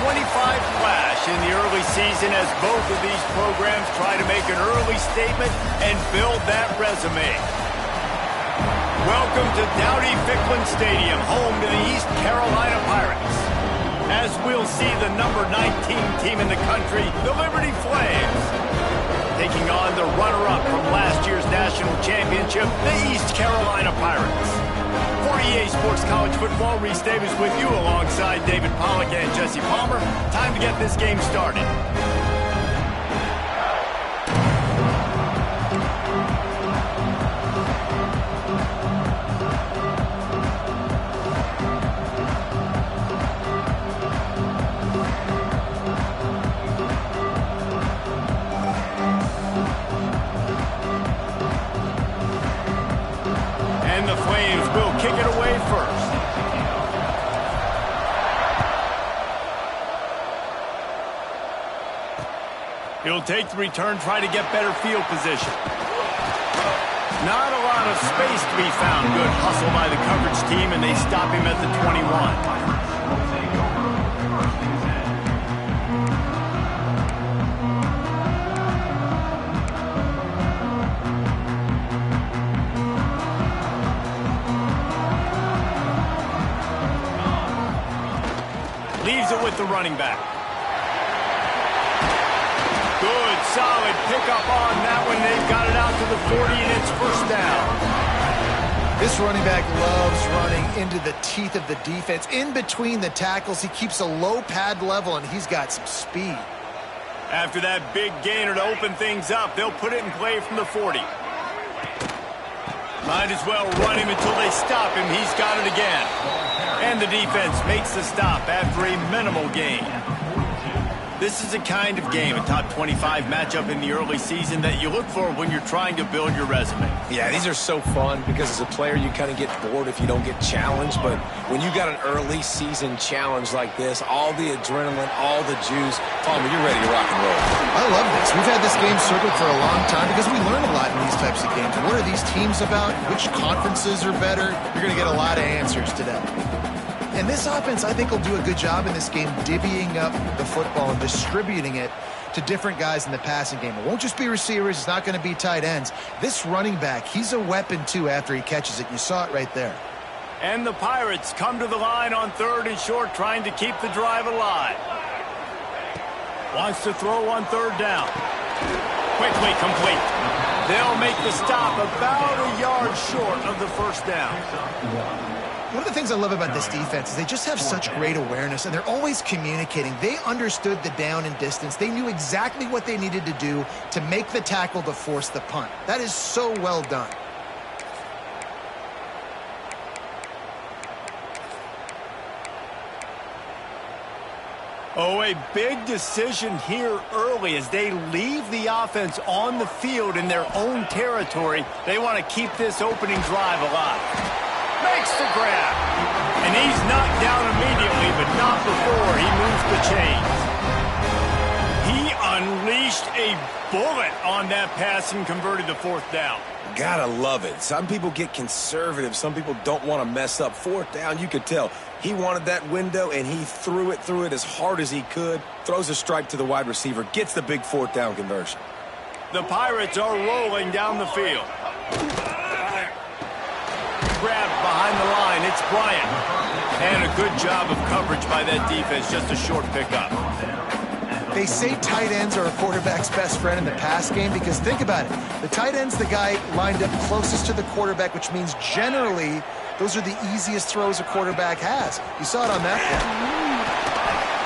25 flash in the early season as both of these programs try to make an early statement and build that resume. Welcome to Dowdy-Ficklin Stadium, home to the East Carolina Pirates. As we'll see the number 19 team in the country, the Liberty Flames, taking on the runner-up from last year's national championship, the East Carolina Pirates. For EA Sports College Football, Reese Davis with you alongside David Pollack and Jesse Palmer. Time to get this game started. Kick it away first. He'll take the return, try to get better field position. Not a lot of space to be found. Good hustle by the coverage team, and they stop him at the 21. Leaves it with the running back. Good, solid pickup on that one. They've got it out to the 40, and it's first down. This running back loves running into the teeth of the defense. In between the tackles, he keeps a low pad level, and he's got some speed. After that big gainer to open things up, they'll put it in play from the 40. Might as well run him until they stop him. He's got it again. And the defense makes the stop after a minimal gain. This is a kind of game, a top 25 matchup in the early season that you look for when you're trying to build your resume. Yeah, these are so fun because as a player you kind of get bored if you don't get challenged. But when you got an early season challenge like this, all the adrenaline, all the juice, Palmer, you're ready to rock and roll. I love this. We've had this game circled for a long time because we learn a lot in these types of games. What are these teams about? Which conferences are better? You're going to get a lot of answers today. And this offense, I think, will do a good job in this game divvying up the football and distributing it to different guys in the passing game. It won't just be receivers. It's not going to be tight ends. This running back, he's a weapon, too, after he catches it. You saw it right there. And the Pirates come to the line on 3rd and short, trying to keep the drive alive. Wants to throw on 3rd down. Quickly complete. They'll make the stop about a yard short of the first down. One of the things I love about this defense is they just have such great awareness, and they're always communicating. They understood the down and distance. They knew exactly what they needed to do to make the tackle to force the punt. That is so well done. Oh, a big decision here early as they leave the offense on the field in their own territory. They want to keep this opening drive alive. Makes the grab. And he's knocked down immediately, but not before he moves the chains. He unleashed a bullet on that pass and converted the 4th down. Gotta love it. Some people get conservative. Some people don't want to mess up. 4th down, you could tell. He wanted that window, and he threw it as hard as he could. Throws a strike to the wide receiver. Gets the big 4th down conversion. The Pirates are rolling down the field. Grabbed behind the line. It's Bryant. And a good job of coverage by that defense. Just a short pickup. They say tight ends are a quarterback's best friend in the pass game because think about it. The tight end's the guy lined up closest to the quarterback, which means generally those are the easiest throws a quarterback has. You saw it on that play.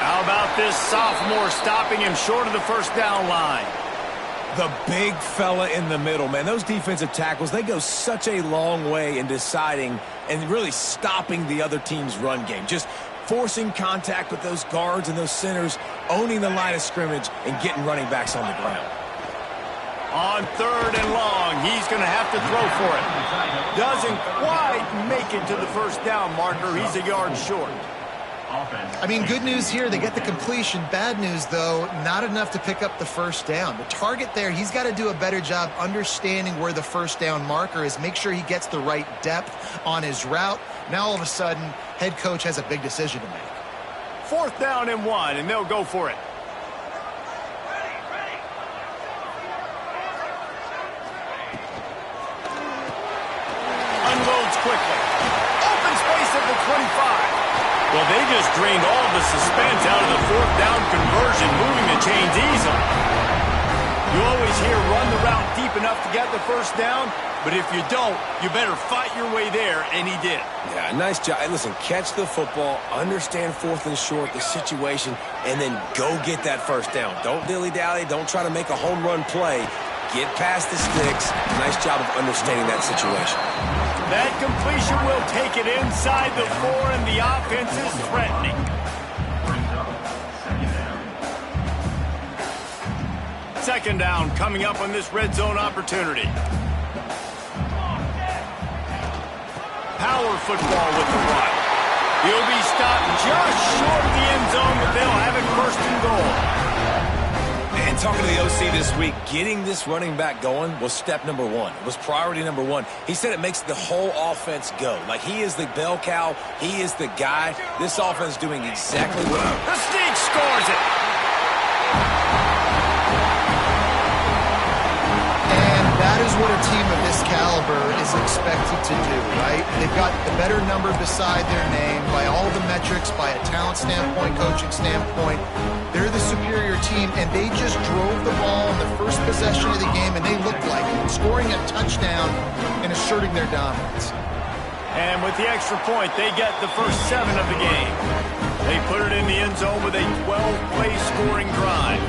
How about this sophomore stopping him short of the 1st down line? The big fella in the middle, man. Those defensive tackles, they go such a long way in deciding and really stopping the other team's run game. Just forcing contact with those guards and those centers, owning the line of scrimmage, and getting running backs on the ground. On 3rd and long, he's going to have to throw for it. Doesn't quite make it to the 1st down marker. He's a yard short. I mean, good news here, they get the completion. Bad news, though, not enough to pick up the 1st down. The target there, he's got to do a better job understanding where the 1st down marker is, make sure he gets the right depth on his route. Now, all of a sudden, head coach has a big decision to make. 4th down and 1, and they'll go for it. Unloads quickly. Open space at the 25. Well, they just drained all the suspense out of the 4th down conversion, moving the chains easily. You always hear run the route deep enough to get the 1st down, but if you don't, you better fight your way there, and he did. Yeah, nice job. Hey, listen, catch the football, understand 4th and short, the situation, and then go get that 1st down. Don't dilly-dally. Don't try to make a home run play. Get past the sticks. Nice job of understanding that situation. That completion will take it inside the 4, and the offense is threatening. Second down coming up on this red zone opportunity. Power football with the run. He'll be stopped just short of the end zone, but they'll have it 1st and goal. And talking to the OC this week, getting this running back going was step number 1. It was priority number 1. He said it makes the whole offense go. Like, he is the bell cow. He is the guy. This offense is doing exactly what. The sneak scores it. That is what a team of this caliber is expected to do, right? They've got the better number beside their name by all the metrics, by a talent standpoint, coaching standpoint. They're the superior team, and they just drove the ball in the first possession of the game, and they looked like it, scoring a touchdown and asserting their dominance. And with the extra point, they get the first 7 of the game. They put it in the end zone with a 12-play scoring drive.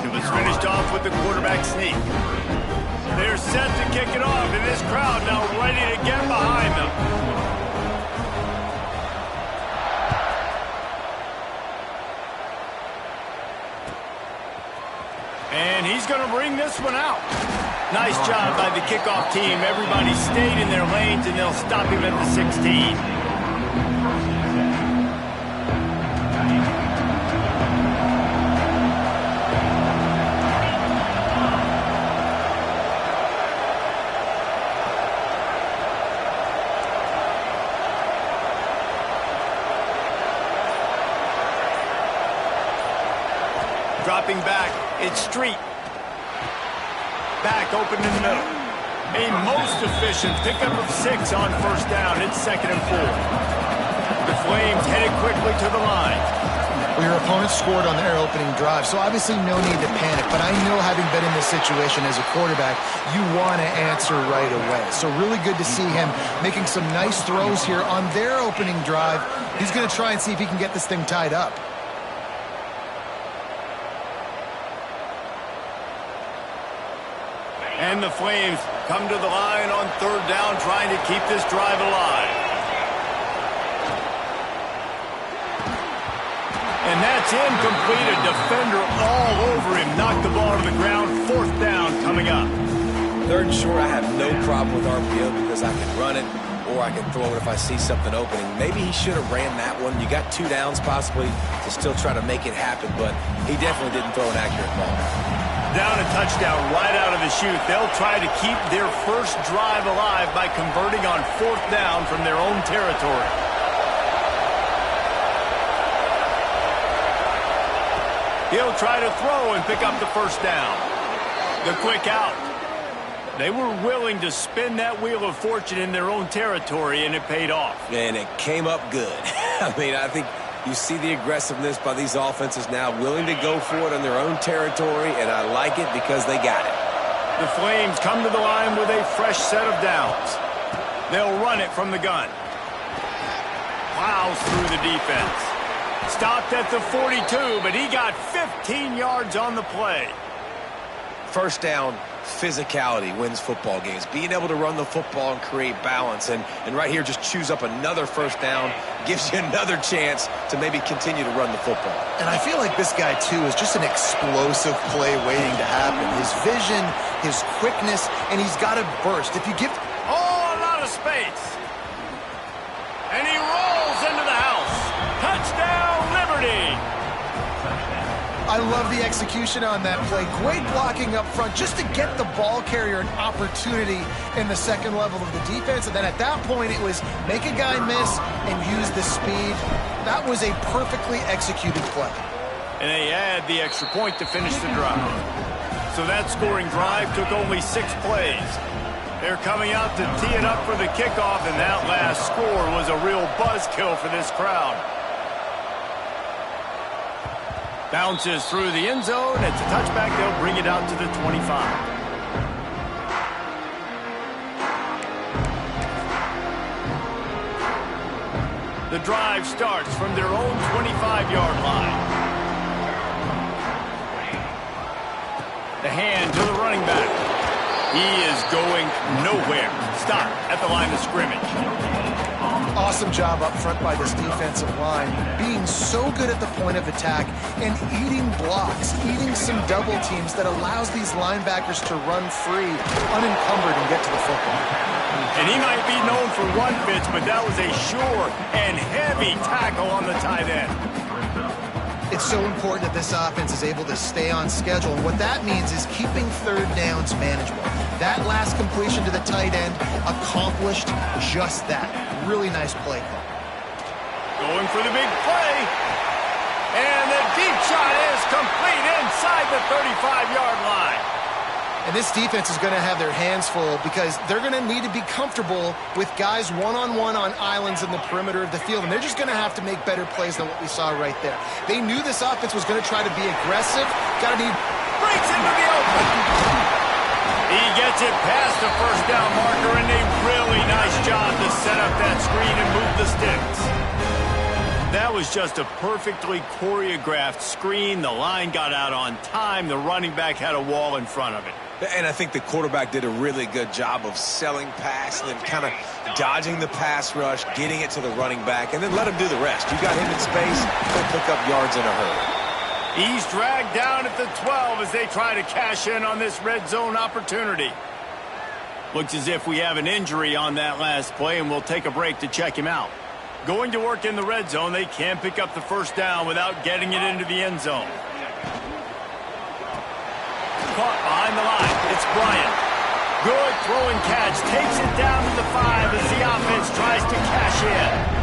It was finished off with the quarterback sneak. They're set to kick it off, and this crowd now ready to get behind them. And he's going to bring this one out. Nice job by the kickoff team. Everybody stayed in their lanes, and they'll stop him at the 16. Dropping back, it's Street. Back open in the middle. A most efficient pickup of 6 on 1st down. It's 2nd and 4. The Flames headed quickly to the line. Well, your opponent scored on their opening drive, so obviously no need to panic. But I know, having been in this situation as a quarterback, you want to answer right away. So really good to see him making some nice throws here on their opening drive. He's going to try and see if he can get this thing tied up. And the Flames come to the line on 3rd down, trying to keep this drive alive. And that's incomplete. A defender all over him. Knocked the ball to the ground. 4th down coming up. 3rd and short, I have no problem with RPO because I can run it or I can throw it if I see something opening. Maybe he should have ran that one. You got 2 downs possibly to still try to make it happen, but he definitely didn't throw an accurate ball. Down a touchdown right out of the chute. They'll try to keep their first drive alive by converting on 4th down from their own territory. He'll try to throw and pick up the 1st down. The quick out. They were willing to spin that wheel of fortune in their own territory, and it paid off. And it came up good. I mean, I think you see the aggressiveness by these offenses now, willing to go for it on their own territory, and I like it because they got it. The Flames come to the line with a fresh set of downs. They'll run it from the gun. Plows through the defense. Stopped at the 42, but he got 15 yards on the play. 1st down, physicality wins football games. Being able to run the football and create balance. And right here, just choose up another 1st down, gives you another chance to maybe continue to run the football. And I feel like this guy, too, is just an explosive play waiting to happen. His vision, his quickness, and he's got to burst. If you give... Oh, a lot of space. And he rolls into the house. Touchdown, Liberty. I love the execution on that play. Great blocking up front just to get the ball carrier an opportunity in the second level of the defense. And then at that point, it was make a guy miss and use the speed. That was a perfectly executed play. And they add the extra point to finish the drive. So that scoring drive took only 6 plays. They're coming out to tee it up for the kickoff, and that last score was a real buzzkill for this crowd. Bounces through the end zone. It's a touchback. They'll bring it out to the 25. The drive starts from their own 25-yard line. The hand to the running back. He is going nowhere. Stop at the line of scrimmage. Awesome job up front by this defensive line, being so good at the point of attack and eating blocks, eating some double teams that allows these linebackers to run free, unencumbered, and get to the football. And he might be known for one pitch, but that was a sure and heavy tackle on the tight end. It's so important that this offense is able to stay on schedule, and what that means is keeping third downs manageable. That last completion to the tight end accomplished just that. Really nice play call. Going for the big play. And the deep shot is complete inside the 35-yard line. And this defense is going to have their hands full because they're going to need to be comfortable with guys one-on-one on islands in the perimeter of the field, and they're just going to have to make better plays than what we saw right there. They knew this offense was going to try to be aggressive. Breaks into the open. He gets it past the first down marker, and a really nice job to set up that screen and move the sticks. That was just a perfectly choreographed screen. The line got out on time. The running back had a wall in front of it. And I think the quarterback did a really good job of selling pass and then kind of dodging the pass rush, getting it to the running back, and then let him do the rest. You got him in space, he'll pick up yards in a hurry. He's dragged down at the 12 as they try to cash in on this red zone opportunity. Looks as if we have an injury on that last play, and we'll take a break to check him out. Going to work in the red zone, they can't pick up the first down without getting it into the end zone. Caught behind the line. It's Bryant. Good throwing catch. Takes it down to the 5 as the offense tries to cash in.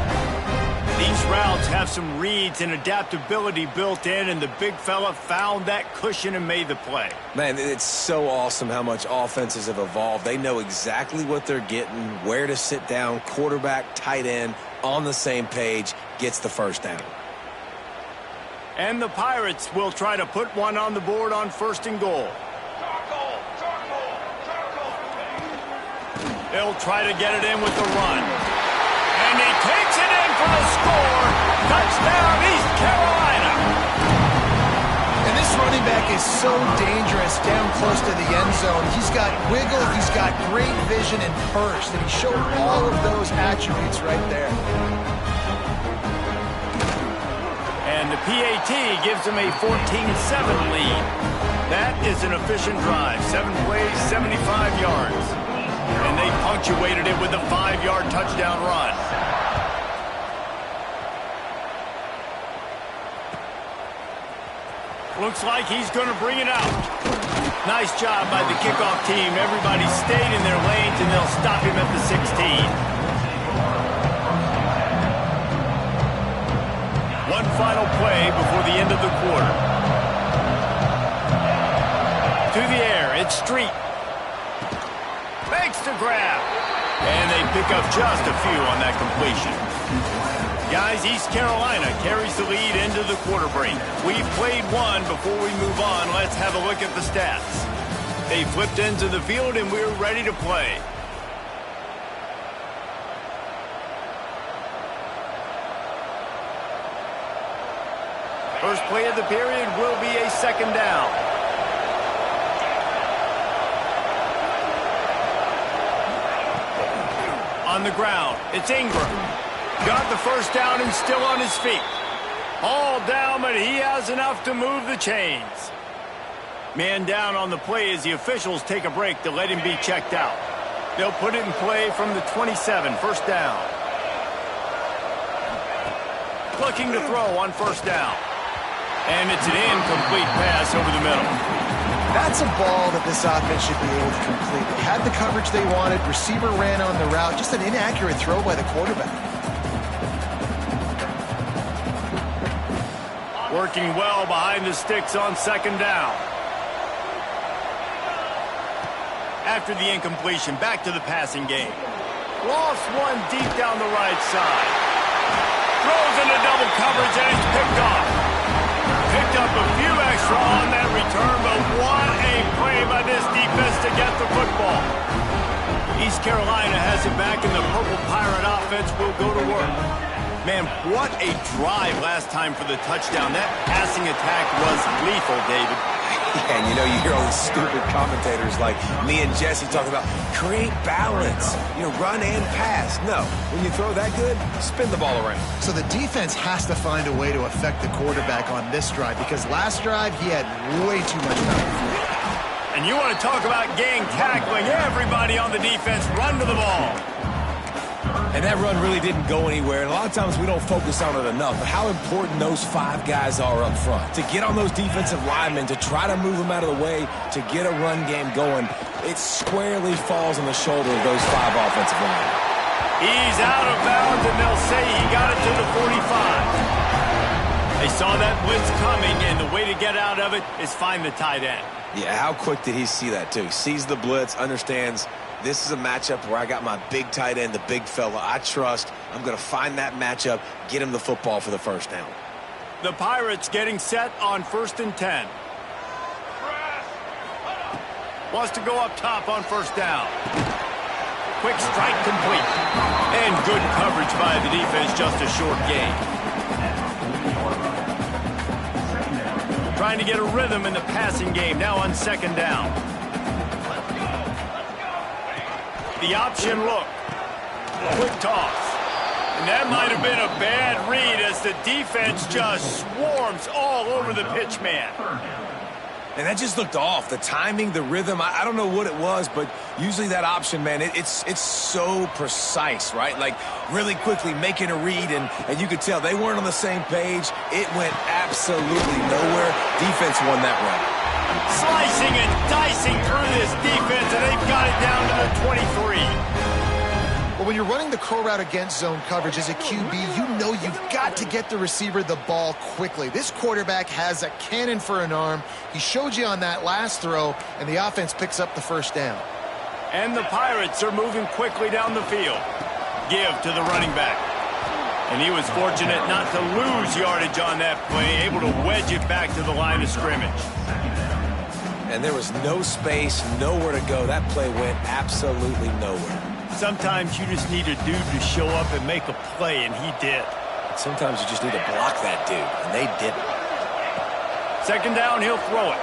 These routes have some reads and adaptability built in, and the big fella found that cushion and made the play. Man, it's so awesome how much offenses have evolved. They know exactly what they're getting, where to sit down, quarterback, tight end, on the same page, gets the first down. And the Pirates will try to put one on the board on 1st and goal. They'll try to get it in with the run. And he takes it in for the score. Touchdown, East Carolina. And this running back is so dangerous down close to the end zone. He's got wiggle, he's got great vision and burst, and he showed all of those attributes right there. And the PAT gives them a 14-7 lead. That is an efficient drive. 7 plays, 75 yards. And they punctuated it with a 5-yard touchdown run. Looks like he's going to bring it out. Nice job by the kickoff team. Everybody stayed in their lanes, and they'll stop him at the 16. One final play before the end of the quarter. To the air, it's Street. Makes the grab. And they pick up just a few on that completion. Guys, East Carolina carries the lead into the quarter break. We've played one. Before we move on, let's have a look at the stats. They flipped into the field, and we're ready to play. First play of the period will be a 2nd down. On the ground, it's Ingram. Got the first down and still on his feet. All down, but he has enough to move the chains. Man down on the play as the officials take a break to let him be checked out. They'll put it in play from the 27, 1st down. Looking to throw on 1st down. And it's an incomplete pass over the middle. That's a ball that this offense should be able to complete. They had the coverage they wanted. Receiver ran on the route. Just an inaccurate throw by the quarterback. Working well behind the sticks on second down. After the incompletion, back to the passing game. Lost one deep down the right side. Throws into double coverage and it's picked off. Picked up a few extra on that return, but what a play by this defense to get the football. East Carolina has it back, and the Purple Pirate offense will go to work. Man, what a drive last time for the touchdown. That passing attack was lethal, David. Yeah, and you know, you hear all these stupid commentators like me and Jesse talking about create balance, run and pass. No, when you throw that good, spin the ball around. So the defense has to find a way to affect the quarterback on this drive, because last drive he had way too much time. And you want to talk about gang tackling. Everybody on the defense run to the ball. And that run really didn't go anywhere. And a lot of times we don't focus on it enough. But how important those 5 guys are up front. To get on those defensive linemen, to try to move them out of the way, to get a run game going, it squarely falls on the shoulder of those 5 offensive linemen. He's out of bounds, and they'll say he got it to the 45. They saw that blitz coming, and the way to get out of it is find the tight end. Yeah, how quick did he see that, too? He sees the blitz, understands this is a matchup where I got my big tight end, the big fella I trust. I'm going to find that matchup, get him the football for the first down. The Pirates getting set on 1st and 10. Wants to go up top on 1st down. Quick strike complete. And good coverage by the defense, just a short gain. Trying to get a rhythm in the passing game, now on 2nd down. The option look. Quick toss. And that might have been a bad read as the defense just swarms all over the pitch man. And that just looked off. The timing, the rhythm, I don't know what it was, but usually that option, man, it's so precise, right? Like really quickly making a read, and you could tell they weren't on the same page. It went absolutely nowhere. Defense won that run. Slicing and dicing through this defense, and they've got it down to the 23. Well, when you're running the curl route against zone coverage as a QB, you know you've got to get the receiver the ball quickly. This quarterback has a cannon for an arm. He showed you on that last throw, and the offense picks up the 1st down. And the Pirates are moving quickly down the field. Give to the running back. And he was fortunate not to lose yardage on that play, able to wedge it back to the line of scrimmage. And there was no space, nowhere to go. That play went absolutely nowhere. Sometimes you just need a dude to show up and make a play, and he did. Sometimes you just need to block that dude, and they didn't. 2nd down, he'll throw it.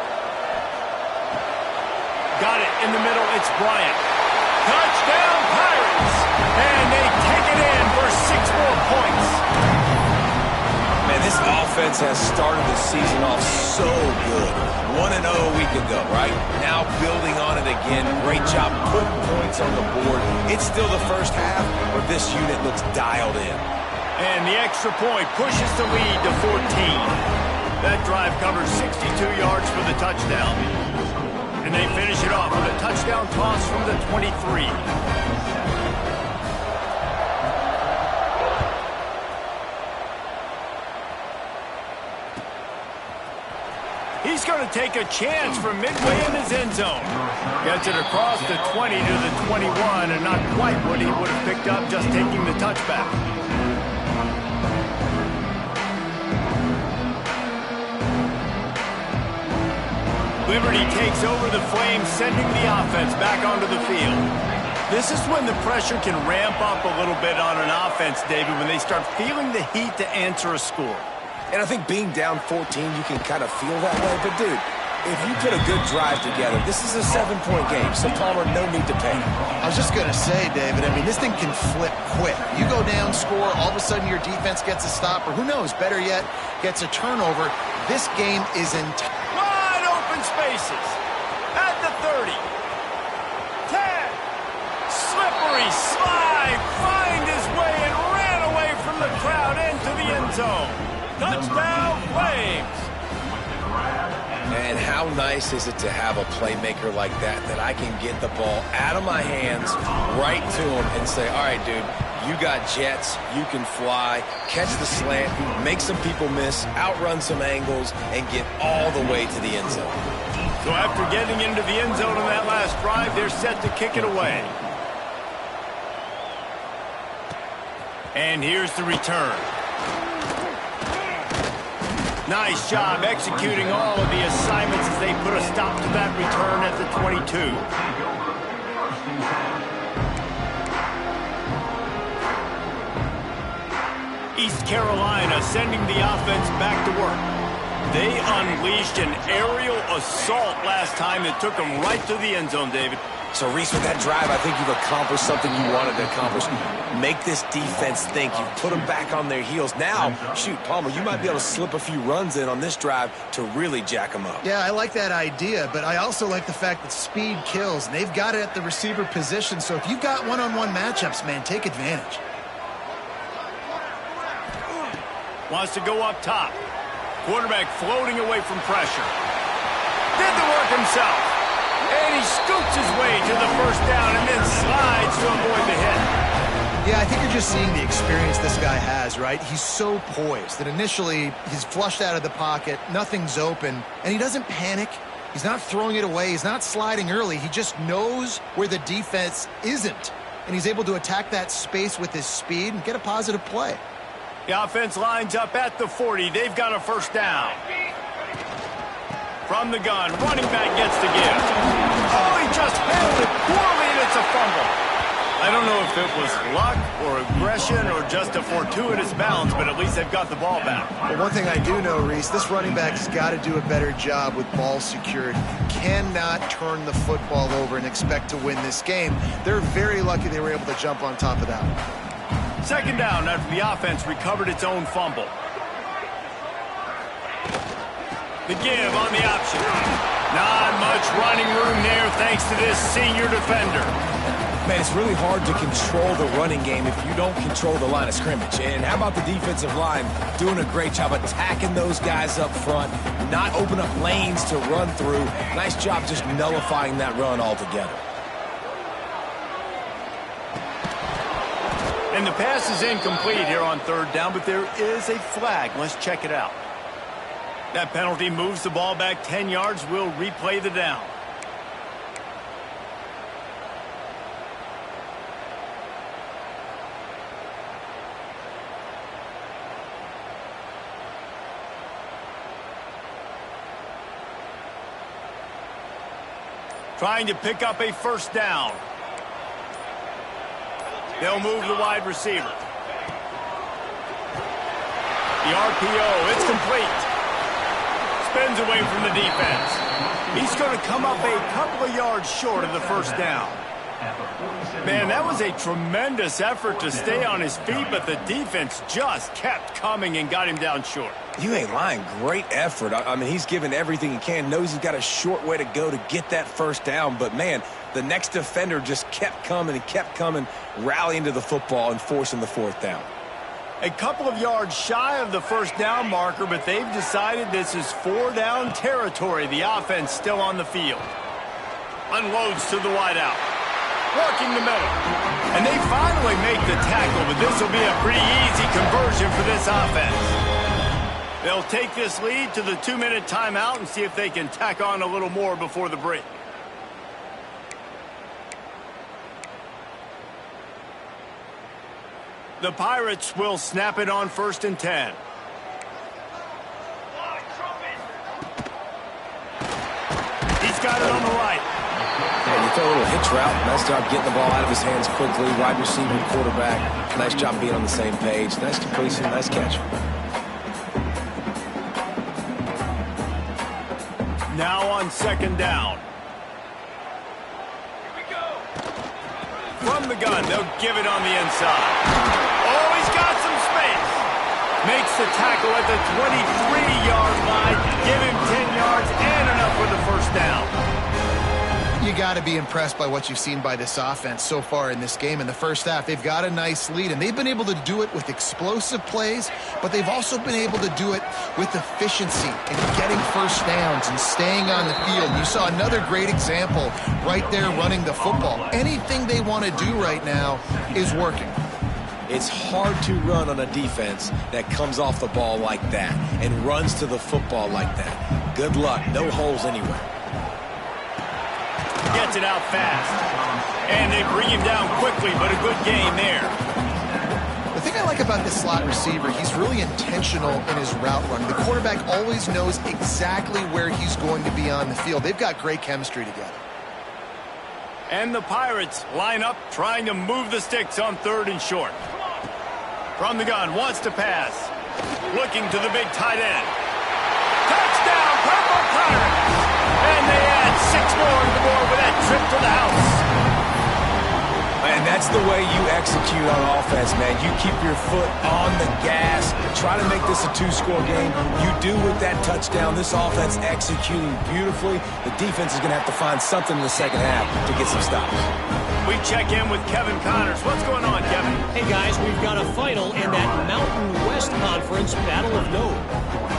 Got it in the middle, it's Bryant. Touchdown, Pirates! And they take it in for 6 more points. Man, this offense has started the season off so good. 1-0 a week ago, right? Now building on it again. Great job putting points on the board. It's still the first half, but this unit looks dialed in. And the extra point pushes the lead to 14. That drive covers 62 yards for the touchdown. And they finish it off with a touchdown toss from the 23. He's going to take a chance from midway in his end zone. Gets it across the 20 to the 21, and not quite what he would have picked up just taking the touchback. Liberty takes over the Flames, sending the offense back onto the field. This is when the pressure can ramp up a little bit on an offense, David, when they start feeling the heat to answer a score. And I think being down 14, you can kind of feel that way. But, dude, if you put a good drive together, this is a 7-point game. So, Palmer, no need to panic. I was just going to say, David, I mean, this thing can flip quick. You go down, score, all of a sudden your defense gets a stop, or who knows, better yet, gets a turnover. This game is wide open spaces. At the 30. 10. Slippery slide. Find his way and ran away from the crowd into the end zone. Touchdown, Flames. and how nice is it to have a playmaker like that I can get the ball out of my hands right to him and say, all right, dude, you got jets, you can fly, catch the slant, make some people miss, outrun some angles, and get all the way to the end zone. So after getting into the end zone on that last drive, they're set to kick it away. And here's the return. Nice job executing all of the assignments as they put a stop to that return at the 22. East Carolina sending the offense back to work. They unleashed an aerial assault last time that took them right to the end zone, David. So, Reese, with that drive, I think you've accomplished something you wanted to accomplish. Make this defense think. You've put them back on their heels. Now, shoot, Palmer, you might be able to slip a few runs in on this drive to really jack them up. Yeah, I like that idea, but I also like the fact that speed kills, and they've got it at the receiver position. So if you've got one-on-one matchups, man, take advantage. Wants to go up top. Quarterback floating away from pressure. Did the work himself. And he scoots his way to the first down and then slides to avoid the hit. Yeah, I think you're just seeing the experience this guy has, right? He's so poised that initially he's flushed out of the pocket, nothing's open, and he doesn't panic. He's not throwing it away. He's not sliding early. He just knows where the defense isn't, and he's able to attack that space with his speed and get a positive play. The offense lines up at the 40. They've got a first down. From the gun, running back gets the give. Oh, he just handled it poorly, and it's a fumble. I don't know if it was luck or aggression or just a fortuitous bounce, but at least they've got the ball back. Well, one thing I do know, Reese, this running back has got to do a better job with ball security. Cannot turn the football over and expect to win this game. They're very lucky they were able to jump on top of that one. Second down after the offense recovered its own fumble. The give on the option. Not much running room there thanks to this senior defender. Man, it's really hard to control the running game if you don't control the line of scrimmage. And how about the defensive line doing a great job attacking those guys up front, not open up lanes to run through. Nice job just nullifying that run altogether. And the pass is incomplete here on third down, but there is a flag. Let's check it out. That penalty moves the ball back 10 yards. We'll replay the down. Trying to pick up a first down. They'll move the wide receiver. The RPO, it's complete. Spins away from the defense. He's going to come up a couple of yards short of the first down. Man, that was a tremendous effort to stay on his feet, but the defense just kept coming and got him down short. You ain't lying. Great effort. I mean, he's given everything he can. Knows he's got a short way to go to get that first down. But, man, the next defender just kept coming and kept coming, rallying to the football and forcing the fourth down. A couple of yards shy of the first down marker, but they've decided this is four-down territory. The offense still on the field. Unloads to the wideout. Working the middle. And they finally make the tackle, but this will be a pretty easy conversion for this offense. They'll take this lead to the 2-minute timeout and see if they can tack on a little more before the break. The Pirates will snap it on 1st and 10. He's got it on the right. And you throw a little hitch route. Nice job getting the ball out of his hands quickly. Wide receiver, quarterback. Nice job being on the same page. Nice completion, nice catch. Now on 2nd down. From the gun, they'll give it on the inside. Oh, he's got some space. Makes the tackle at the 23-yard line. Give him 10 yards and enough for the first down. You got to be impressed by what you've seen by this offense so far in this game. In the first half, they've got a nice lead, and they've been able to do it with explosive plays, but they've also been able to do it with efficiency and getting first downs and staying on the field. You saw another great example right there running the football. Anything they want to do right now is working. It's hard to run on a defense that comes off the ball like that and runs to the football like that. Good luck. No holes anywhere. Gets it out fast. And they bring him down quickly, but a good gain there. The thing I like about this slot receiver, he's really intentional in his route running. The quarterback always knows exactly where he's going to be on the field. They've got great chemistry together. And the Pirates line up, trying to move the sticks on 3rd and short. From the gun, wants to pass. Looking to the big tight end. Touchdown, Purple Pirates! And they add 6 more to the board with that trip to the house. And that's the way you execute on offense, man. You keep your foot on the gas. Try to make this a 2-score game. You do with that touchdown. This offense executing beautifully. The defense is going to have to find something in the second half to get some stops. We check in with Kevin Connors. What's going on, Kevin? Hey, guys, we've got a final in that Mountain West Conference Battle of Note.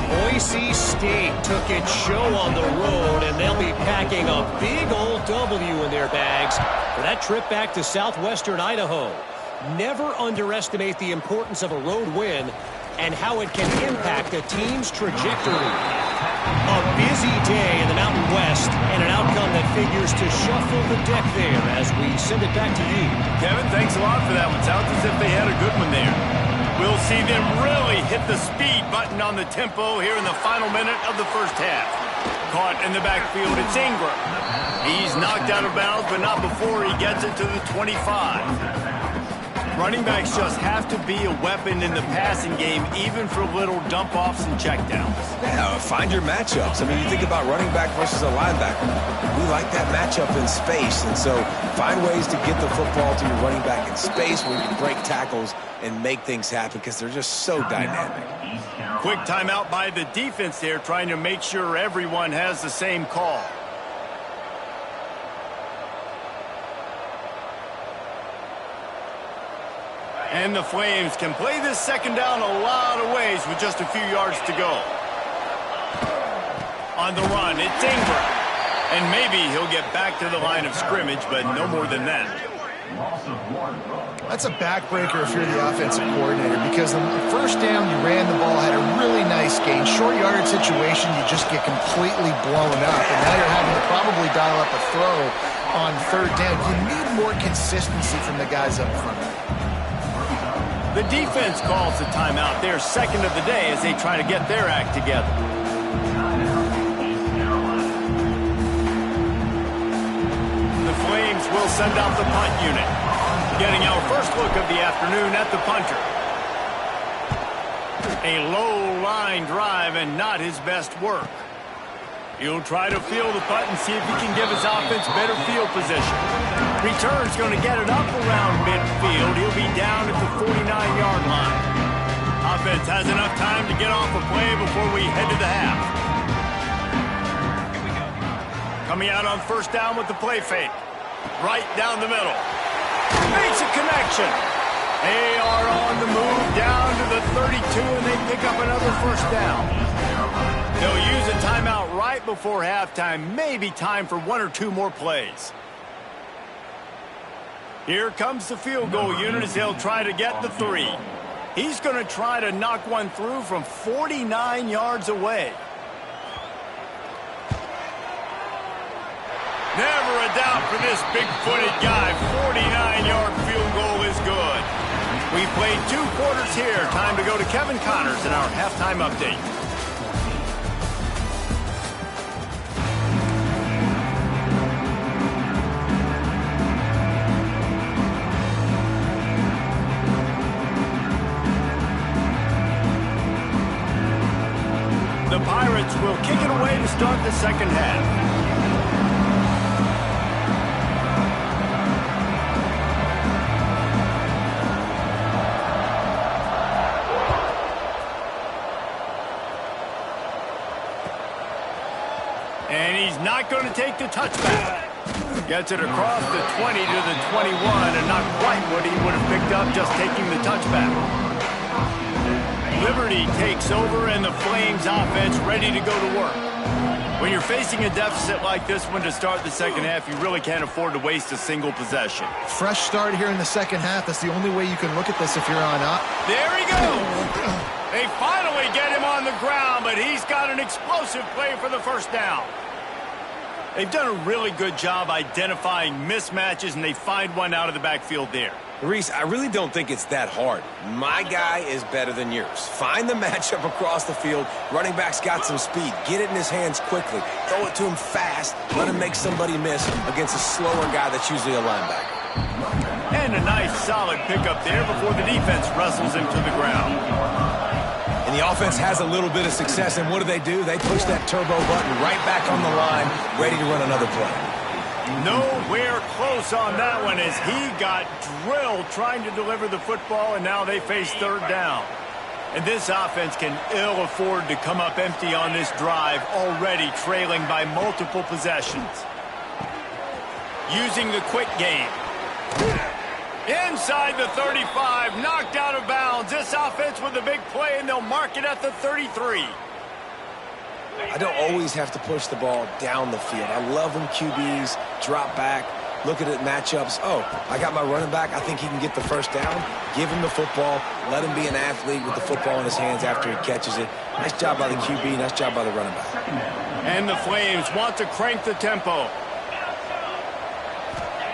Boise State took its show on the road, and they'll be packing a big old W in their bags for that trip back to southwestern Idaho. Never underestimate the importance of a road win and how it can impact a team's trajectory. A busy day in the Mountain West and an outcome that figures to shuffle the deck there as we send it back to you. Kevin, thanks a lot for that one. Sounds as if they had a good one there. We'll see them really hit the speed button on the tempo here in the final minute of the first half. Caught in the backfield, it's Ingram. He's knocked out of bounds, but not before he gets it to the 25. Running backs just have to be a weapon in the passing game, even for little dump-offs and checkdowns. Yeah, find your matchups. I mean, you think about running back versus a linebacker. We like that matchup in space, and so find ways to get the football to your running back in space where you can break tackles and make things happen because they're just so dynamic. Quick timeout by the defense there, trying to make sure everyone has the same call. And the Flames can play this second down a lot of ways with just a few yards to go. On the run, it's Ingram. And maybe he'll get back to the line of scrimmage, but no more than that. That's a backbreaker if you're the offensive coordinator, because the first down you ran the ball, had a really nice gain. Short yardage situation, you just get completely blown up, and now you're having to probably dial up a throw on 3rd down. You need more consistency from the guys up front. The defense calls the timeout, their second of the day, as they try to get their act together. The Flames will send out the punt unit. Getting our first look of the afternoon at the punter. A low line drive and not his best work. He'll try to field the punt and see if he can give his offense better field position. Return's going to get it up around midfield. He'll be down at the 49-yard line. Offense has enough time to get off a play before we head to the half. Coming out on 1st down with the play fake. Right down the middle. Makes a connection. They are on the move down to the 32, and they pick up another 1st down. They'll use a timeout right before halftime. Maybe time for 1 or 2 more plays. Here comes the field goal unit as they'll try to get the 3. He's going to try to knock one through from 49 yards away. Never a doubt for this big-footed guy. 49-yard field goal is good. We played 2 quarters here. Time to go to Kevin Connors in our halftime update. The Pirates will kick it away to start the second half. And he's not going to take the touchback. Gets it across the 20 to the 21, and not quite what he would have picked up just taking the touchback. Liberty takes over, and the Flames offense ready to go to work. When you're facing a deficit like this one to start the second half, you really can't afford to waste a single possession. Fresh start here in the second half. That's the only way you can look at this if you're on up. There he goes. They finally get him on the ground, but he's got an explosive play for the first down. They've done a really good job identifying mismatches, and they find one out of the backfield there. Reese, I really don't think it's that hard. My guy is better than yours. Find the matchup across the field. Running back's got some speed. Get it in his hands quickly. Throw it to him fast. Let him make somebody miss against a slower guy that's usually a linebacker. And a nice solid pickup there before the defense wrestles him to the ground. And the offense has a little bit of success, and what do? They push that turbo button right back on the line, ready to run another play. Nowhere close on that one as he got drilled trying to deliver the football, and now they face third down. And this offense can ill afford to come up empty on this drive, already trailing by multiple possessions. Using the quick game. Inside the 35, knocked out of bounds. This offense with a big play, and they'll mark it at the 33. I don't always have to push the ball down the field. I love when QBs drop back, look at it, matchups. Oh, I got my running back. I think he can get the first down. Give him the football. Let him be an athlete with the football in his hands after he catches it. Nice job by the QB. Nice job by the running back. And the Flames want to crank the tempo.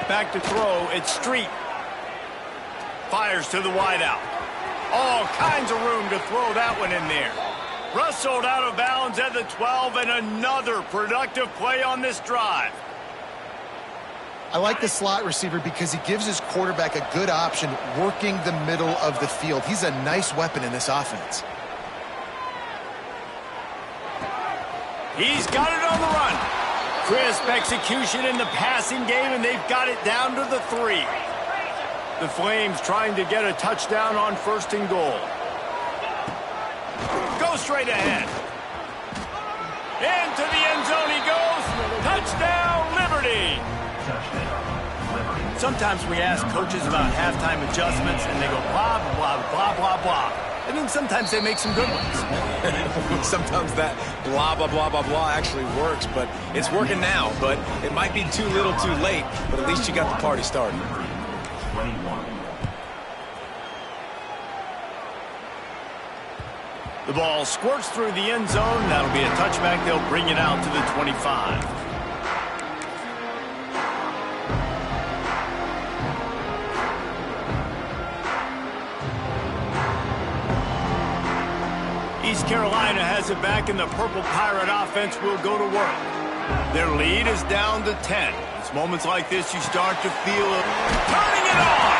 Back to throw. It's Street. Fires to the wideout. All kinds of room to throw that one in there. Rustled out of bounds at the 12, and another productive play on this drive. I like the slot receiver because he gives his quarterback a good option working the middle of the field. He's a nice weapon in this offense. He's got it on the run. Crisp execution in the passing game, and they've got it down to the 3. The Flames trying to get a touchdown on first and goal. Go straight ahead. Into the end zone he goes. Touchdown, Liberty. Sometimes we ask coaches about halftime adjustments, and they go blah, blah, blah, blah, blah. And then sometimes they make some good ones. Sometimes that blah, blah, blah, blah, blah actually works, but it's working now. But it might be too little too late, but at least you got the party started. The ball squirts through the end zone. That'll be a touchback. They'll bring it out to the 25. East Carolina has it back, and the Purple Pirate offense will go to work. Their lead is down to 10. It's moments like this you start to feel it. Turning it on!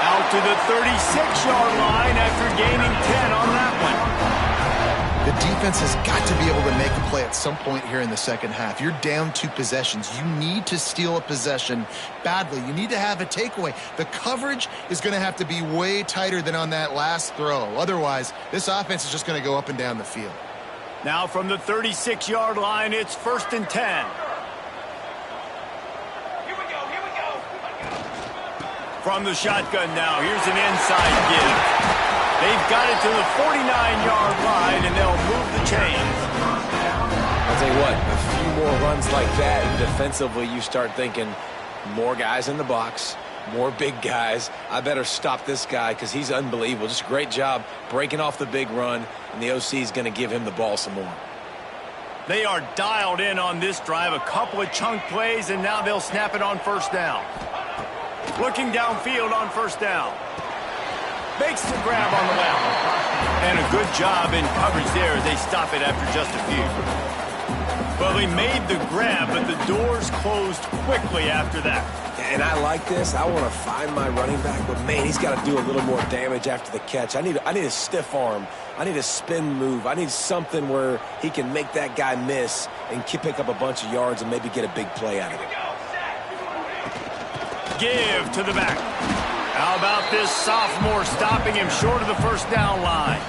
Out to the 36-yard line after gaining 10 on that one. The defense has got to be able to make a play at some point here in the second half. You're down 2 possessions. You need to steal a possession badly. You need to have a takeaway. The coverage is going to have to be way tighter than on that last throw. Otherwise, this offense is just going to go up and down the field. Now from the 36-yard line, it's 1st and 10. From the shotgun now, here's an inside give. They've got it to the 49-yard line, and they'll move the chains. I'll tell you what, a few more runs like that, and defensively you start thinking, more guys in the box, more big guys. I better stop this guy because he's unbelievable. Just a great job breaking off the big run, and the OC is going to give him the ball some more. They are dialed in on this drive, a couple of chunk plays, and now they'll snap it on first down. Looking downfield on first down. Makes the grab on the left. And a good job in coverage there as they stop it after just a few. Well, they made the grab, but the doors closed quickly after that. And I like this. I want to find my running back, but, man, he's got to do a little more damage after the catch. I need a stiff arm. I need a spin move. I need something where he can make that guy miss and pick up a bunch of yards and maybe get a big play out of it. Give to the back. How about this sophomore stopping him short of the first down line?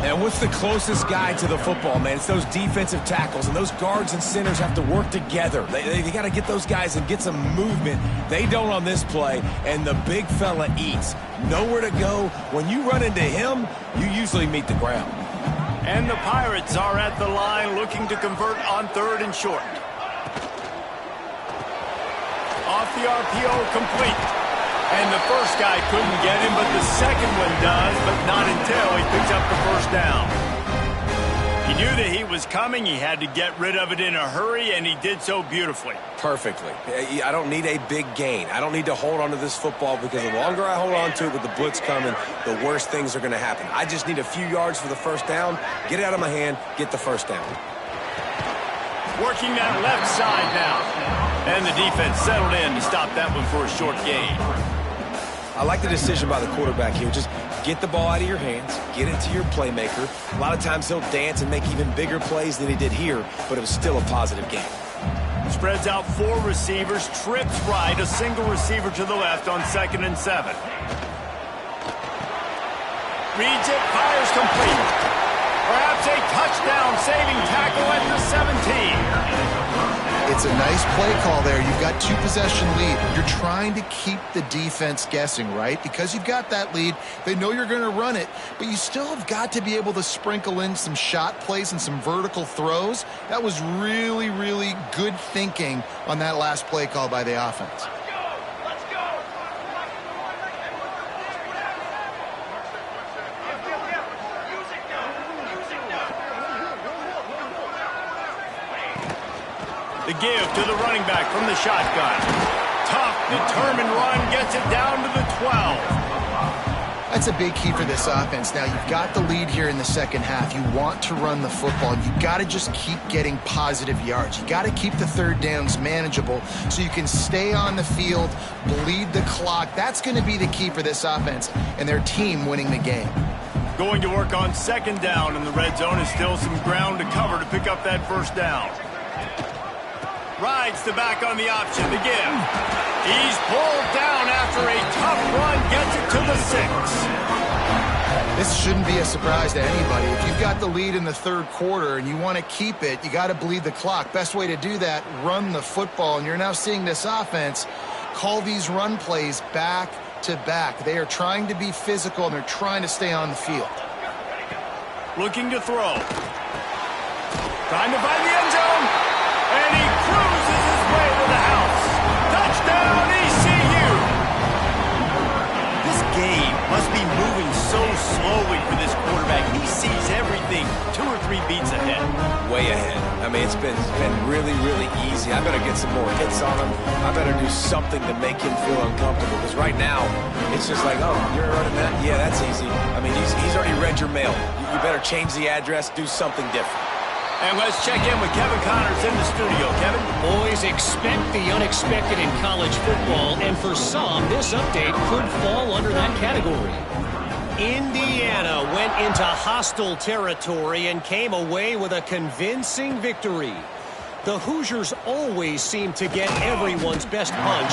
And what's the closest guy to the football, man? It's those defensive tackles, and those guards and centers have to work together. They got to get those guys and get some movement. They don't on this play, and the big fella eats. Nowhere to go. When you run into him, you usually meet the ground. And the Pirates are at the line looking to convert on 3rd and short. Off the RPO, complete. And the first guy couldn't get him, but the second one does, but not until he picks up the first down. He knew that he was coming. He had to get rid of it in a hurry, and he did so beautifully. Perfectly. I don't need a big gain. I don't need to hold on to this football because the longer I hold on to it with the blitz coming, the worse things are going to happen. I just need a few yards for the first down, get it out of my hand, get the first down. Working that left side now. And the defense settled in to stop that one for a short gain. I like the decision by the quarterback here. Just get the ball out of your hands, get it to your playmaker. A lot of times he'll dance and make even bigger plays than he did here, but it was still a positive game. Spreads out 4 receivers, trips right, a single receiver to the left on 2nd and 7. Reads it, fires complete. Perhaps a touchdown-saving tackle at the 17. It's a nice play call there. You've got 2-possession lead. You're trying to keep the defense guessing, right? Because you've got that lead, they know you're going to run it, but you still have got to be able to sprinkle in some shot plays and some vertical throws. That was really, really good thinking on that last play call by the offense. The give to the running back from the shotgun. Tough, determined run, gets it down to the 12. That's a big key for this offense. Now, you've got the lead here in the second half. You want to run the football. You've got to just keep getting positive yards. You got to keep the third downs manageable so you can stay on the field, bleed the clock. That's going to be the key for this offense and their team winning the game. Going to work on 2nd down, and the red zone is still some ground to cover to pick up that first down. Rides the back on the option, the give. He's pulled down after a tough run, gets it to the 6. This shouldn't be a surprise to anybody. If you've got the lead in the 3rd quarter and you want to keep it, you got to bleed the clock. Best way to do that, run the football. And you're now seeing this offense call these run plays back to back. They are trying to be physical and they're trying to stay on the field. Looking to throw. Trying to find the end zone. And he cruises his way to the house. Touchdown, ECU! This game must be moving so slowly for this quarterback. He sees everything 2 or 3 beats ahead. Way ahead. I mean, it's been really, really easy. I better get some more hits on him. I better do something to make him feel uncomfortable. Because right now, it's just like, oh, you're running that? Yeah, that's easy. I mean, he's already read your mail. You better change the address, do something different. And let's check in with Kevin Connors in the studio. Kevin? Boys, expect the unexpected in college football, and for some, this update could fall under that category. Indiana went into hostile territory and came away with a convincing victory. The Hoosiers always seem to get everyone's best punch,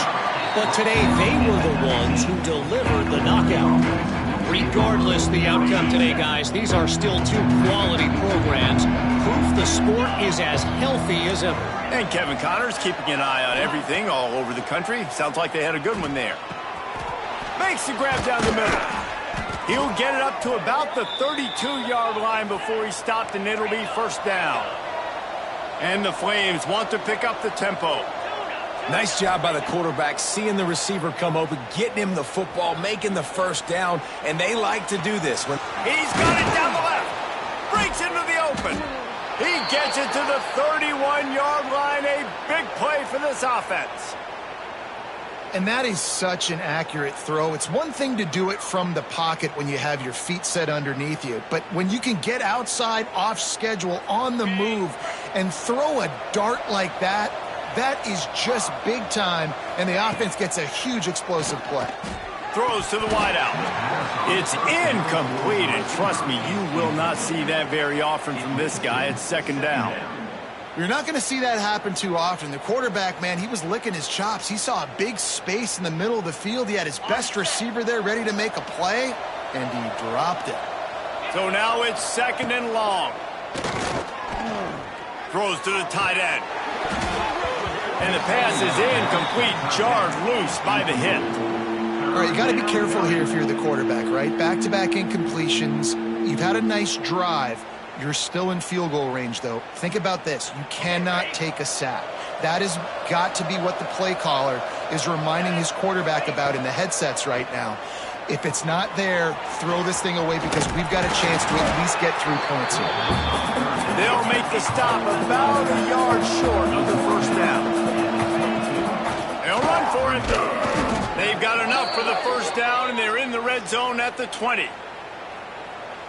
but today they were the ones who delivered the knockout. Regardless the outcome today, guys, these are still 2 quality programs. Proof the sport is as healthy as ever. And Kevin Connors keeping an eye on everything all over the country. Sounds like they had a good one there. Makes the grab down the middle. He'll get it up to about the 32-yard line before he stopped, and it'll be first down. And the Flames want to pick up the tempo. Nice job by the quarterback, seeing the receiver come open, getting him the football, making the first down, and they like to do this. He's got it down the left, breaks into the open. He gets it to the 31-yard line, a big play for this offense. And that is such an accurate throw. It's one thing to do it from the pocket when you have your feet set underneath you, but when you can get outside, off schedule, on the move, and throw a dart like that, that is just big time, and the offense gets a huge explosive play. Throws to the wideout. It's incomplete, and trust me, you will not see that very often from this guy at 2nd down. You're not going to see that happen too often. The quarterback, man, he was licking his chops. He saw a big space in the middle of the field. He had his best receiver there ready to make a play, and he dropped it. So So now it's 2nd and long. Throws to the tight end. And the pass is incomplete, jarred loose by the hit. All right, you got to be careful here if you're the quarterback, right? Back-to-back incompletions. You've had a nice drive. You're still in field goal range, though. Think about this. You cannot take a sack. That has got to be what the play caller is reminding his quarterback about in the headsets right now. If it's not there, throw this thing away because we've got a chance to at least get 3 points here. They'll make the stop about a yard short of the first down. They'll run for it. They've got enough for the first down, and they're in the red zone at the 20.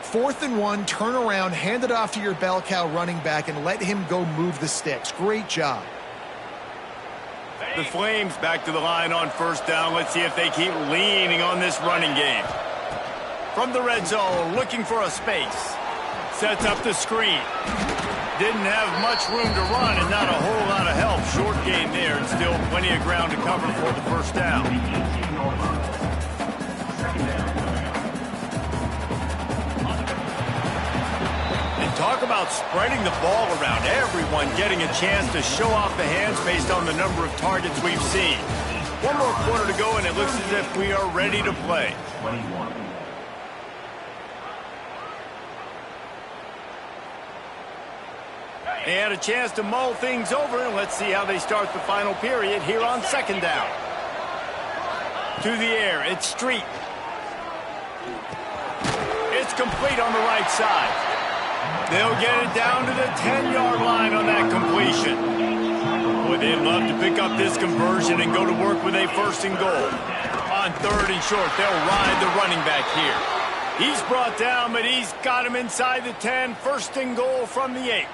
4th and 1, turn around, hand it off to your bell cow running back, and let him go move the sticks. Great job. The Flames back to the line on first down. Let's see if they keep leaning on this running game. From the red zone, looking for a space. Sets up the screen. Didn't have much room to run and not a whole lot of help. Short gain there and still plenty of ground to cover for the first down. Talk about spreading the ball around. Everyone getting a chance to show off the hands based on the number of targets we've seen. One more quarter to go, and it looks as if we are ready to play. They had a chance to mull things over, and let's see how they start the final period here on 2nd down. To the air, it's Street. It's complete on the right side. They'll get it down to the 10-yard line on that completion. Boy, they'd love to pick up this conversion and go to work with a 1st and goal. On 3rd and short, they'll ride the running back here. He's brought down, but he's got him inside the 10. 1st and goal from the 8.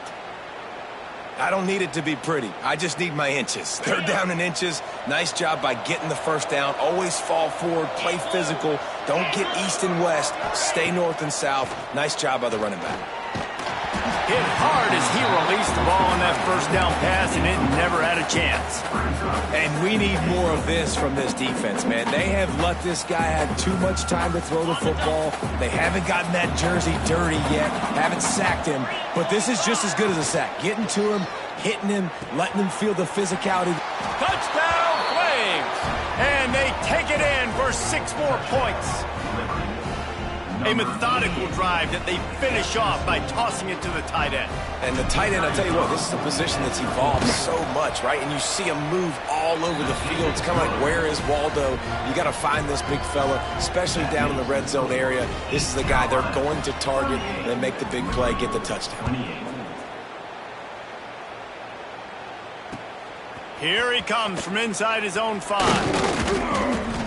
I don't need it to be pretty. I just need my inches. 3rd down in inches. Nice job by getting the first down. Always fall forward, play physical. Don't get east and west. Stay north and south. Nice job by the running back. Hit hard as he released the ball on that first down pass, and it never had a chance. And we need more of this from this defense, man. They have let this guy have too much time to throw the football. They haven't gotten that jersey dirty yet, haven't sacked him. But this is just as good as a sack. Getting to him, hitting him, letting him feel the physicality. Touchdown, Flames! And they take it in for 6 more points. A methodical drive that they finish off by tossing it to the tight end. And the tight end, I'll tell you what, this is a position that's evolved so much, right? And you see him move all over the field. It's kind of like, where is Waldo? You got to find this big fella, especially down in the red zone area. This is the guy they're going to target and then make the big play, get the touchdown. Here he comes from inside his own 5.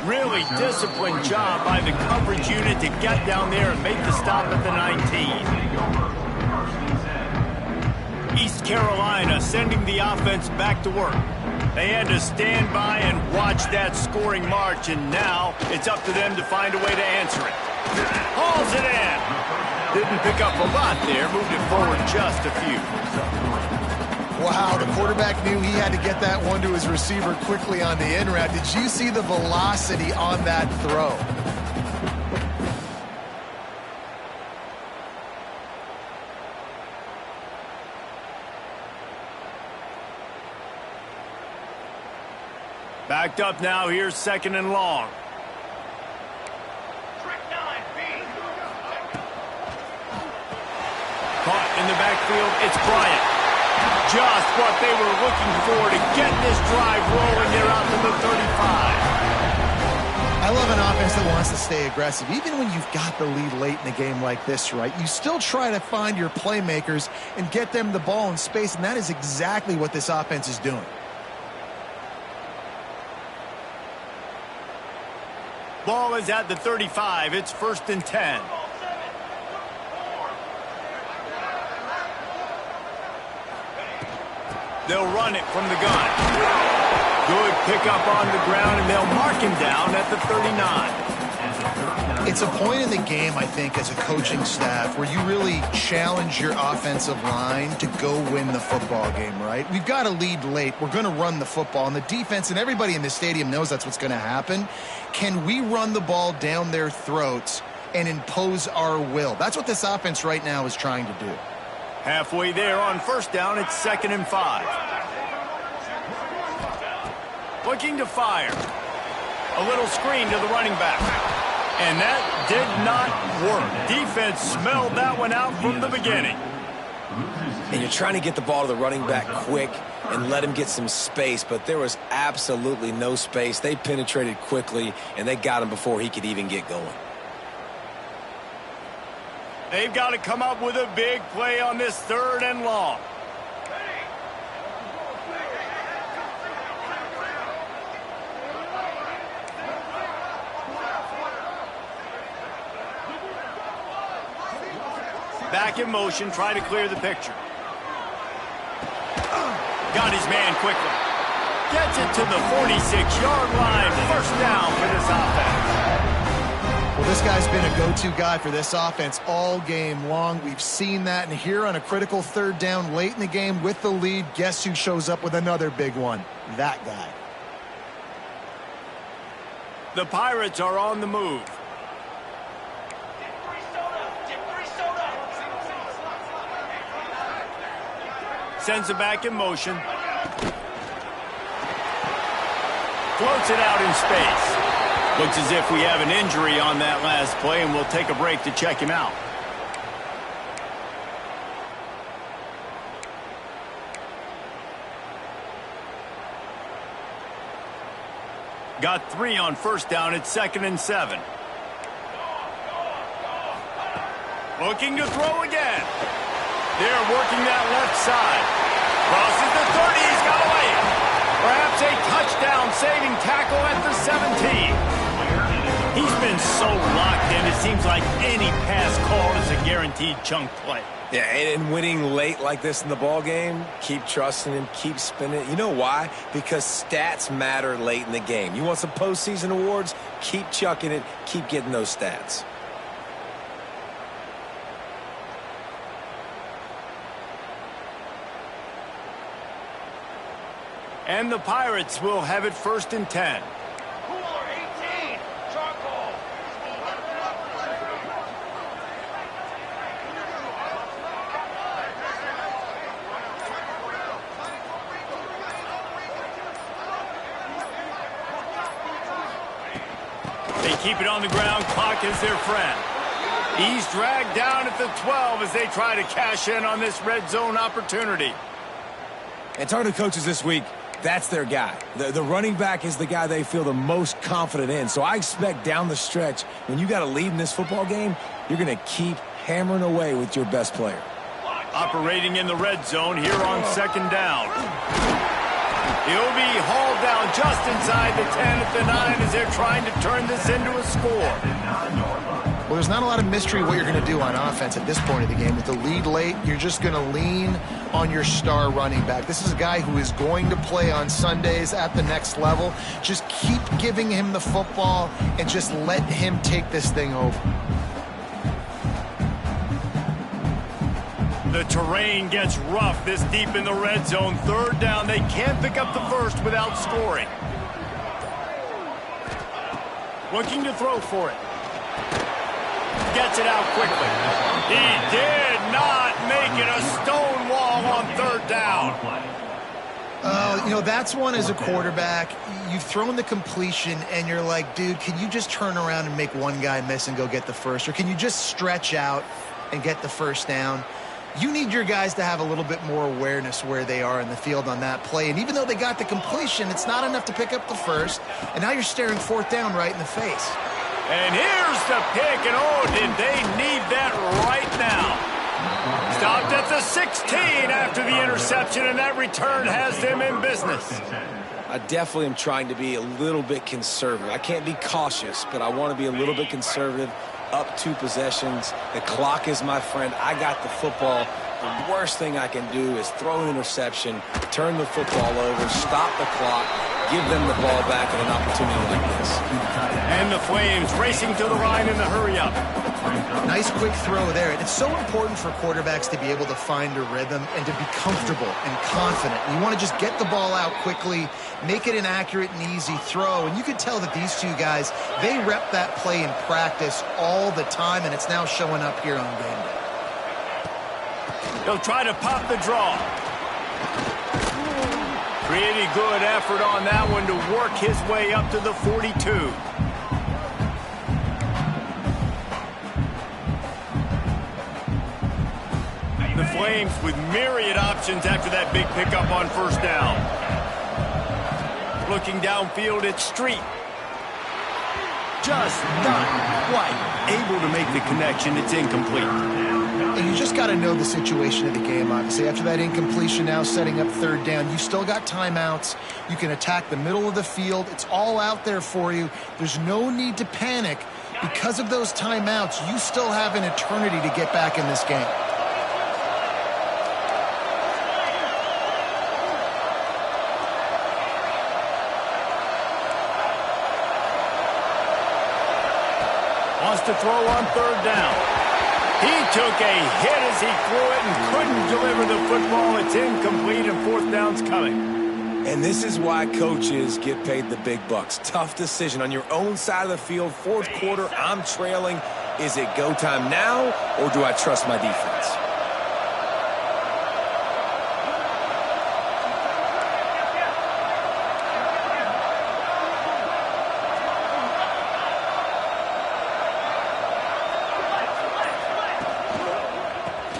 Really disciplined job by the coverage unit to get down there and make the stop at the 19. East Carolina sending the offense back to work. They had to stand by and watch that scoring march, and now it's up to them to find a way to answer it. Hauls it in. Didn't pick up a lot there, moved it forward just a few. Wow, the quarterback knew he had to get that one to his receiver quickly on the in route. Did you see the velocity on that throw? Backed up now, here's 2nd and long. Caught in the backfield, it's Bryant. Just what they were looking for to get this drive rolling there out to the 35. I love an offense that wants to stay aggressive. Even when you've got the lead late in a game like this, right, you still try to find your playmakers and get them the ball in space, and that is exactly what this offense is doing. Ball is at the 35. It's 1st and 10. They'll run it from the gun. Good pickup on the ground, and they'll mark him down at the 39. It's a point in the game, I think, as a coaching staff where you really challenge your offensive line to go win the football game, right? We've got a lead late. We're going to run the football, and the defense and everybody in the stadium knows that's what's going to happen. Can we run the ball down their throats and impose our will. That's what this offense right now is trying to do. Halfway there on first down, it's 2nd and 5. Looking to fire. A little screen to the running back. And that did not work. Defense smelled that one out from the beginning. And you're trying to get the ball to the running back quick and let him get some space, but there was absolutely no space. They penetrated quickly, and they got him before he could even get going. They've got to come up with a big play on this 3rd and long. Back in motion, try to clear the picture. Got his man quickly. Gets it to the 46-yard line. First down for this offense. Well, this guy's been a go-to guy for this offense all game long. We've seen that, and here on a critical 3rd down late in the game with the lead, guess who shows up with another big one? That guy. The Pirates are on the move. Sends it back in motion. Floats it out in space. Looks as if we have an injury on that last play, and we'll take a break to check him out. Got 3 on first down. It's 2nd and 7. Looking to throw again. They're working that left side. Crosses the 30. He's got away. Perhaps a touchdown-saving tackle at the 17. He's been so locked in, it seems like any pass call is a guaranteed chunk play. Yeah, and winning late like this in the ball game, keep trusting him, keep spinning. You know why? Because stats matter late in the game. You want some postseason awards? Keep chucking it, keep getting those stats. And the Pirates will have it 1st and 10. They keep it on the ground. Clock is their friend. He's dragged down at the 12 as they try to cash in on this red zone opportunity. And talking to coaches this week, that's their guy. The running back is the guy they feel the most confident in. So I expect down the stretch, when you got a lead in this football game, you're going to keep hammering away with your best player. Operating in the red zone here on 2nd down. He'll be hauled down just inside the 10 at the 9 as they're trying to turn this into a score. Well, there's not a lot of mystery what you're going to do on offense at this point of the game. With the lead late, you're just going to lean on your star running back. This is a guy who is going to play on Sundays at the next level. Just keep giving him the football and just let him take this thing over. The terrain gets rough this deep in the red zone. 3rd down. They can't pick up the first without scoring. Looking to throw for it. Gets it out quickly. He did not make it a stone wall on 3rd down. You know, that's one as a quarterback. You've thrown the completion, and you're like, dude, can you just turn around and make one guy miss and go get the first? Or can you just stretch out and get the first down? You need your guys to have a little bit more awareness where they are in the field on that play. And even though they got the completion, it's not enough to pick up the first. And now you're staring 4th down right in the face. And here's the pick, and oh, did they need that right now. Stopped at the 16 after the interception, and that return has them in business. I definitely am trying to be a little bit conservative. I can't be cautious, but I want to be a little bit conservative. Up 2 possessions. The clock is my friend. I got the football. The worst thing I can do is throw an interception, turn the football over, stop the clock, give them the ball back at an opportunity like this. And the Flames racing to the line in the hurry-up. Nice quick throw there. And it's so important for quarterbacks to be able to find a rhythm and to be comfortable and confident. You want to just get the ball out quickly, make it an accurate and easy throw. And you can tell that these two guys, they rep that play in practice all the time, and it's now showing up here on game day. He'll try to pop the draw. Pretty good effort on that one to work his way up to the 42. The Flames with myriad options after that big pickup on first down. Looking downfield at Street. Just not quite able to make the connection. It's incomplete. And you just got to know the situation of the game, obviously. After that incompletion now setting up third down, you still got timeouts. You can attack the middle of the field. It's all out there for you. There's no need to panic. Because of those timeouts, you still have an eternity to get back in this game. Wants to throw on third down. He took a hit as he threw it and couldn't deliver the football. It's incomplete and fourth down's coming. And this is why coaches get paid the big bucks. Tough decision on your own side of the field. Fourth quarter, I'm trailing. Is it go time now, or do I trust my defense?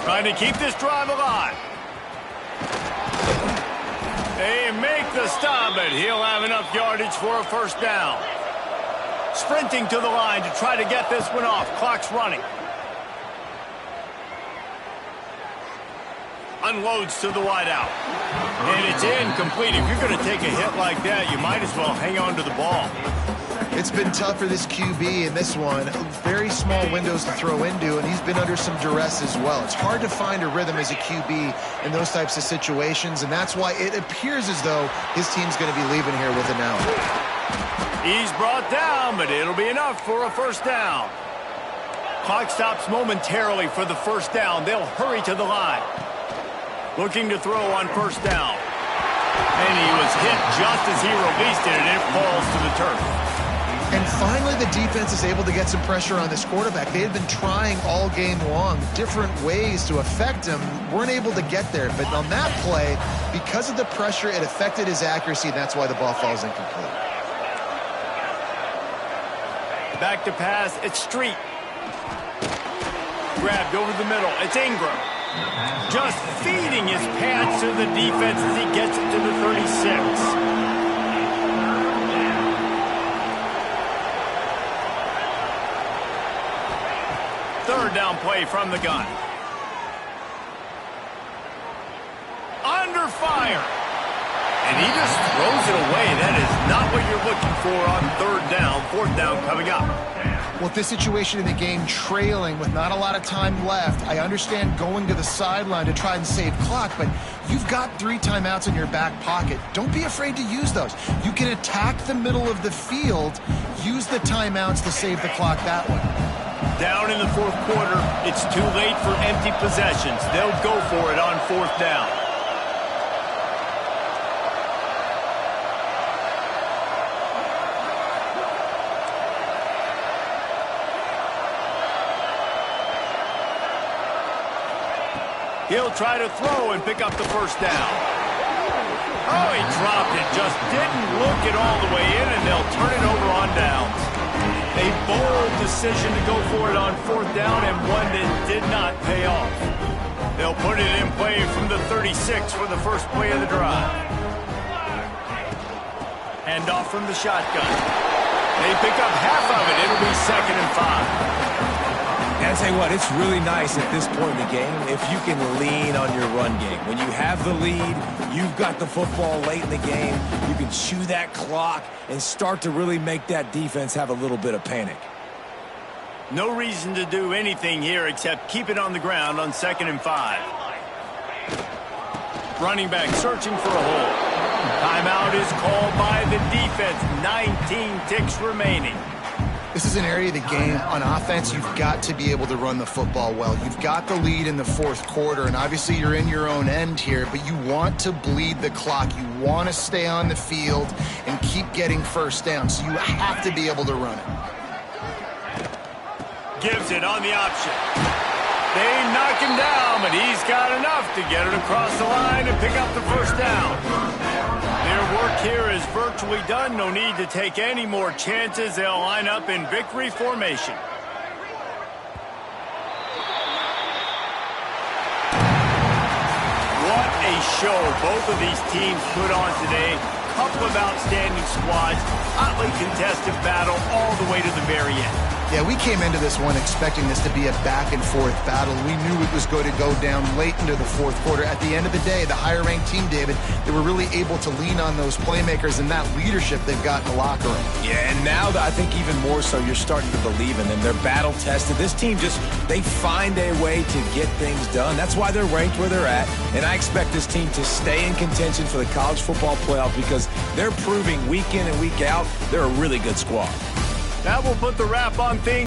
Trying to keep this drive alive. They make the stop, but he'll have enough yardage for a first down. Sprinting to the line to try to get this one off. Clock's running. Unloads to the wideout. And it's incomplete. If you're going to take a hit like that, you might as well hang on to the ball. It's been tough for this QB in this one. Very small windows to throw into, and he's been under some duress as well. It's hard to find a rhythm as a QB in those types of situations, and that's why it appears as though his team's going to be leaving here with an out. He's brought down, but it'll be enough for a first down. Clock stops momentarily for the first down. They'll hurry to the line. Looking to throw on first down. And he was hit just as he released it, and it falls to the turf. And finally, the defense is able to get some pressure on this quarterback. They had been trying all game long different ways to affect him. Weren't able to get there. But on that play, because of the pressure, it affected his accuracy, and that's why the ball falls incomplete. Back to pass. It's Street. Grabbed over the middle. It's Ingram. Just feeding his pass to the defense as he gets it to the 36. Third down play from the gun. Under fire. And he just throws it away. That is not what you're looking for on third down. Fourth down coming up. Well, this situation in the game, trailing with not a lot of time left, I understand going to the sideline to try and save clock, but you've got 3 timeouts in your back pocket. Don't be afraid to use those. You can attack the middle of the field, use the timeouts to save the clock that way. Down in the fourth quarter, it's too late for empty possessions. They'll go for it on fourth down. He'll try to throw and pick up the first down. Oh, he dropped it. Just didn't look it all the way in, and they'll turn it over on downs. A bold decision to go for it on fourth down, and one that did not pay off. They'll put it in play from the 36 for the first play of the drive. Hand off from the shotgun. They pick up half of it. It'll be 2nd and 5. And I tell you what, it's really nice at this point in the game if you can lean on your run game. When you have the lead, you've got the football late in the game, you can chew that clock and start to really make that defense have a little bit of panic. No reason to do anything here except keep it on the ground on 2nd and 5. Running back searching for a hole. Timeout is called by the defense. 19 ticks remaining. This is an area of the game on offense you've got to be able to run the football well. You've got the lead in the fourth quarter, and obviously you're in your own end here, but you want to bleed the clock. You want to stay on the field and keep getting first down, so you have to be able to run it. Gives it on the option. They knock him down, but he's got enough to get it across the line and pick up the first down. Their work here is virtually done. No need to take any more chances. They'll line up in victory formation. What a show both of these teams put on today. Couple of outstanding squads. Hotly contested battle all the way to the very end. Yeah, we came into this one expecting this to be a back-and-forth battle. We knew it was going to go down late into the fourth quarter. At the end of the day, the higher-ranked team, David, they were really able to lean on those playmakers and that leadership they've got in the locker room. Yeah, and now I think even more so, you're starting to believe in them. They're battle-tested. This team they find a way to get things done. That's why they're ranked where they're at. And I expect this team to stay in contention for the college football playoff because they're proving week in and week out they're a really good squad. That will put the wrap on things.